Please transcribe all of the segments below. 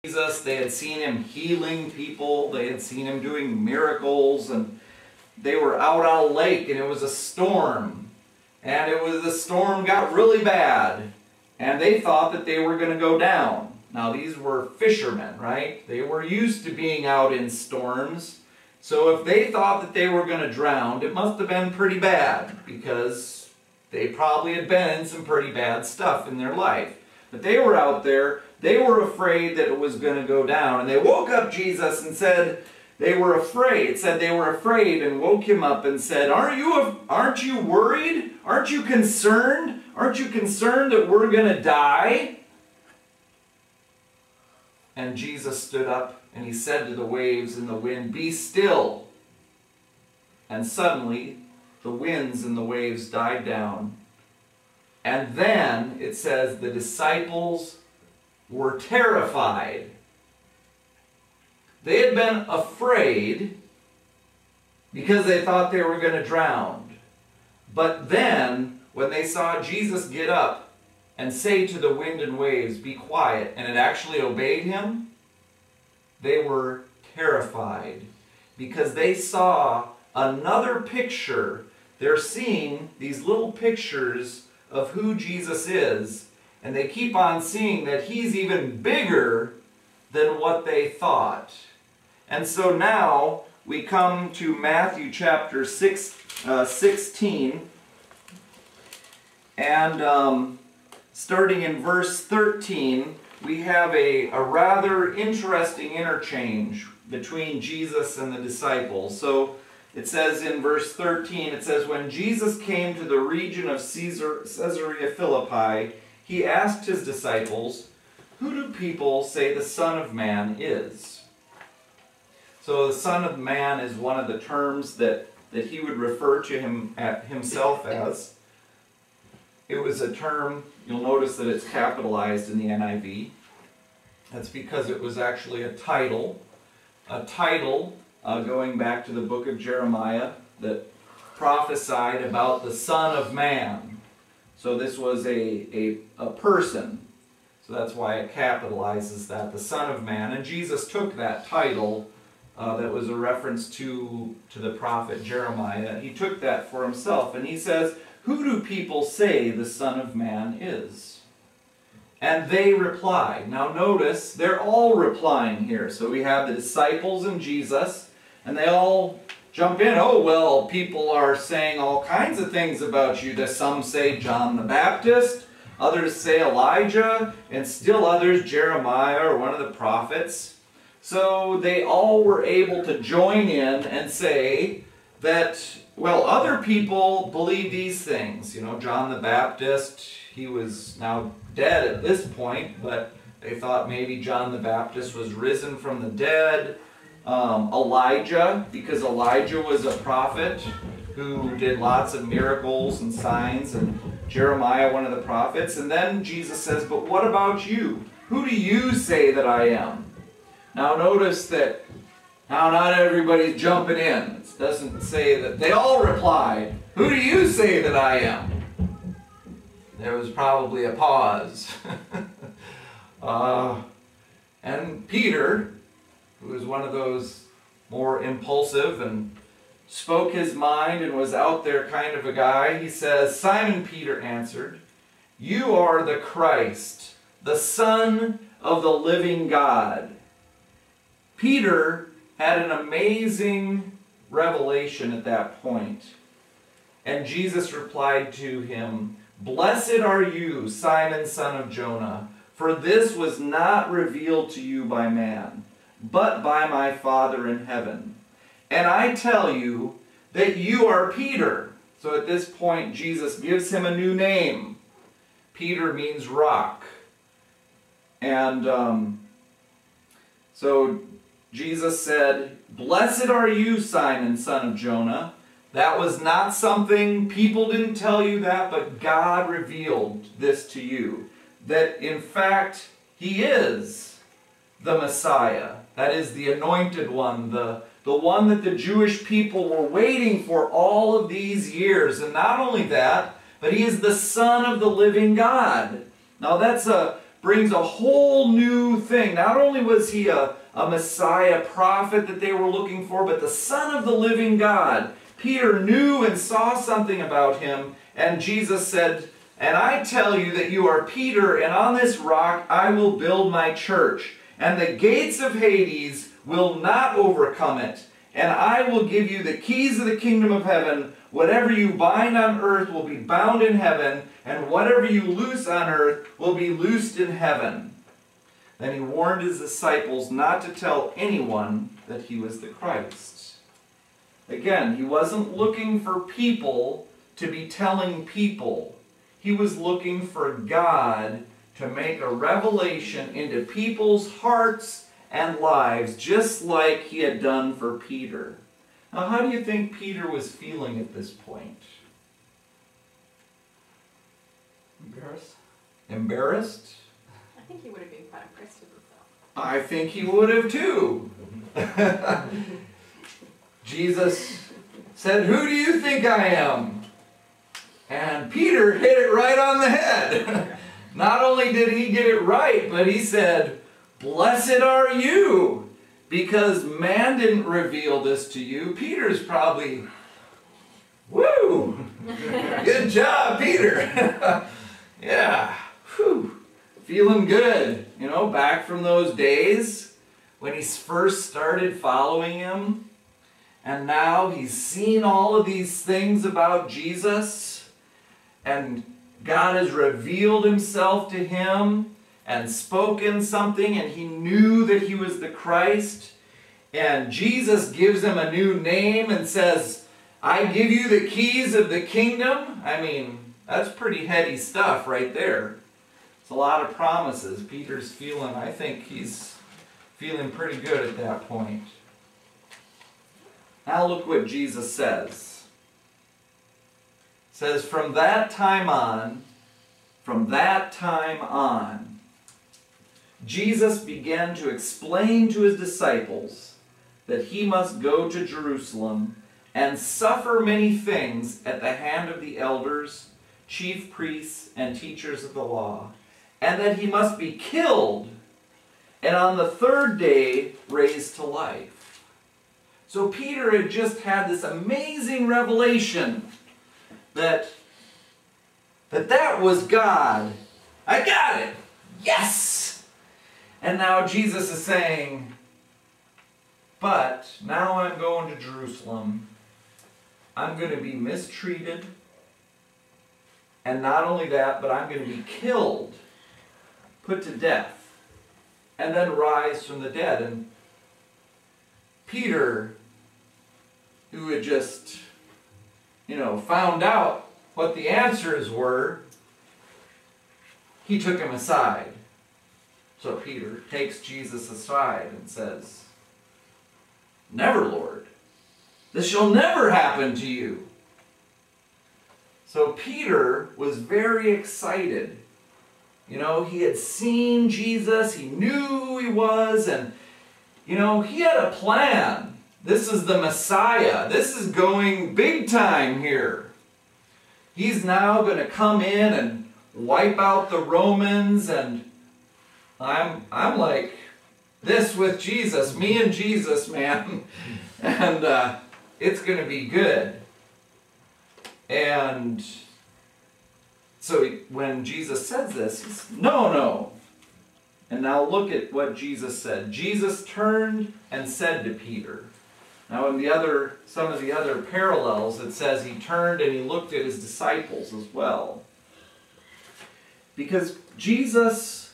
Jesus. They had seen him healing people. They had seen him doing miracles. And they were out on a lake, and it was a storm. And the storm got really bad. And they thought that they were going to go down. Now, these were fishermen, right? They were used to being out in storms. So if they thought that they were going to drown, it must have been pretty bad, because they probably had been in some pretty bad stuff in their life. But they were out there. They were afraid that it was going to go down. And they woke up Jesus and said they were afraid. It said they were afraid and woke him up and said, aren't you worried? Aren't you concerned? Aren't you concerned that we're going to die? And Jesus stood up and he said to the waves and the wind, "Be still." And suddenly the winds and the waves died down. And then it says the disciples were terrified. They had been afraid because they thought they were going to drown. But then when they saw Jesus get up and say to the wind and waves, "Be quiet," and it actually obeyed him, they were terrified because they saw another picture. They're seeing these little pictures of who Jesus is, and they keep on seeing that he's even bigger than what they thought. And so now we come to Matthew chapter 16, and starting in verse 13, we have a rather interesting interchange between Jesus and the disciples. So it says in verse 13, it says, "When Jesus came to the region of Caesarea Philippi, he asked his disciples, 'Who do people say the Son of Man is?'" So the Son of Man is one of the terms that he would refer to himself as. It was a term, you'll notice that it's capitalized in the NIV. That's because it was actually a title. Going back to the book of Jeremiah, that prophesied about the Son of Man. So this was a person. So that's why it capitalizes that, the Son of Man. And Jesus took that title that was a reference to the prophet Jeremiah. He took that for himself. And he says, "Who do people say the Son of Man is?" And they replied. Now notice, they're all replying here. So we have the disciples and Jesus, and they all jump in. "Oh, well, people are saying all kinds of things about you. Some say John the Baptist, others say Elijah, and still others Jeremiah or one of the prophets." So they all were able to join in and say that, well, other people believe these things. You know, John the Baptist, he was now dead at this point, but they thought maybe John the Baptist was risen from the dead. Elijah, because Elijah was a prophet who did lots of miracles and signs, and Jeremiah, one of the prophets. And then Jesus says, "But what about you? Who do you say that I am?" Now notice that now not everybody's jumping in. It doesn't say that they all replied, "Who do you say that I am?" There was probably a pause. And Peter, who was one of those more impulsive and spoke his mind and was out there kind of a guy, he says, "Simon Peter answered, 'You are the Christ, the Son of the living God.'" Peter had an amazing revelation at that point. And Jesus replied to him, "Blessed are you, Simon, son of Jonah, for this was not revealed to you by man, but by my Father in heaven. And I tell you that you are Peter." So at this point, Jesus gives him a new name. Peter means rock. And so Jesus said, "Blessed are you, Simon, son of Jonah." That was not something, people didn't tell you that, but God revealed this to you. That in fact, he is the Messiah. That is the anointed one, the one that the Jewish people were waiting for all of these years. And not only that, but he is the Son of the living God. Now that's a brings a whole new thing. Not only was he a Messiah prophet that they were looking for, but the Son of the living God. Peter knew and saw something about him, and Jesus said, "And I tell you that you are Peter, and on this rock I will build my church, and the gates of Hades will not overcome it. And I will give you the keys of the kingdom of heaven. Whatever you bind on earth will be bound in heaven, and whatever you loose on earth will be loosed in heaven." Then he warned his disciples not to tell anyone that he was the Christ. Again, he wasn't looking for people to be telling people. He was looking for God to make a revelation into people's hearts and lives, just like he had done for Peter. Now, how do you think Peter was feeling at this point? Embarrassed? Embarrassed? I think he would have been quite impressed with himself. I think he would have too. Jesus said, "Who do you think I am?" And Peter hit it right on the head. Not only did he get it right, but he said, "Blessed are you, because man didn't reveal this to you." Peter's probably, woo! Good job, Peter. Yeah, whew. Feeling good. You know, back from those days when he first started following him. And now he's seen all of these things about Jesus. And God has revealed himself to him and spoken something, and he knew that he was the Christ. And Jesus gives him a new name and says, "I give you the keys of the kingdom." I mean, that's pretty heady stuff right there. It's a lot of promises. Peter's feeling, I think he's feeling pretty good at that point. Now look what Jesus says. It says, from that time on, Jesus began to explain to his disciples that he must go to Jerusalem and suffer many things at the hand of the elders, chief priests, and teachers of the law, and that he must be killed, and on the third day raised to life. So Peter had just had this amazing revelation that was God. I got it. Yes! And now Jesus is saying, but now I'm going to Jerusalem. I'm going to be mistreated. And not only that, but I'm going to be killed, put to death, and then rise from the dead. And Peter, who had just, found out what the answers were, he took him aside. So Peter takes Jesus aside and says, "Never, Lord. This shall never happen to you." So Peter was very excited. He had seen Jesus, he knew who he was, and he had a plan. This is the Messiah. This is going big time here. He's now going to come in and wipe out the Romans, and I'm like this with Jesus, me and Jesus, man. And it's going to be good. And so when Jesus says this, he says, no. And now look at what Jesus said. Jesus turned and said to Peter. Now in some of the other parallels, it says he turned and he looked at his disciples as well. Because Jesus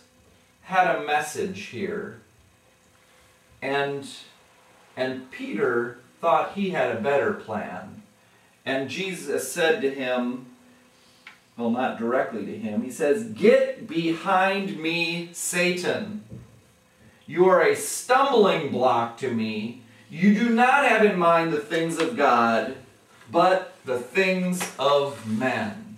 had a message here. And Peter thought he had a better plan. And Jesus said to him, well, not directly to him, he says, "Get behind me, Satan. You are a stumbling block to me. You do not have in mind the things of God, but the things of men."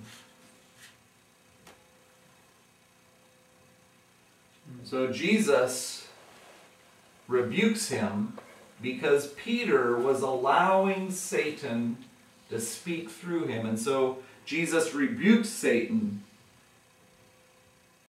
So Jesus rebukes him because Peter was allowing Satan to speak through him. And so Jesus rebukes Satan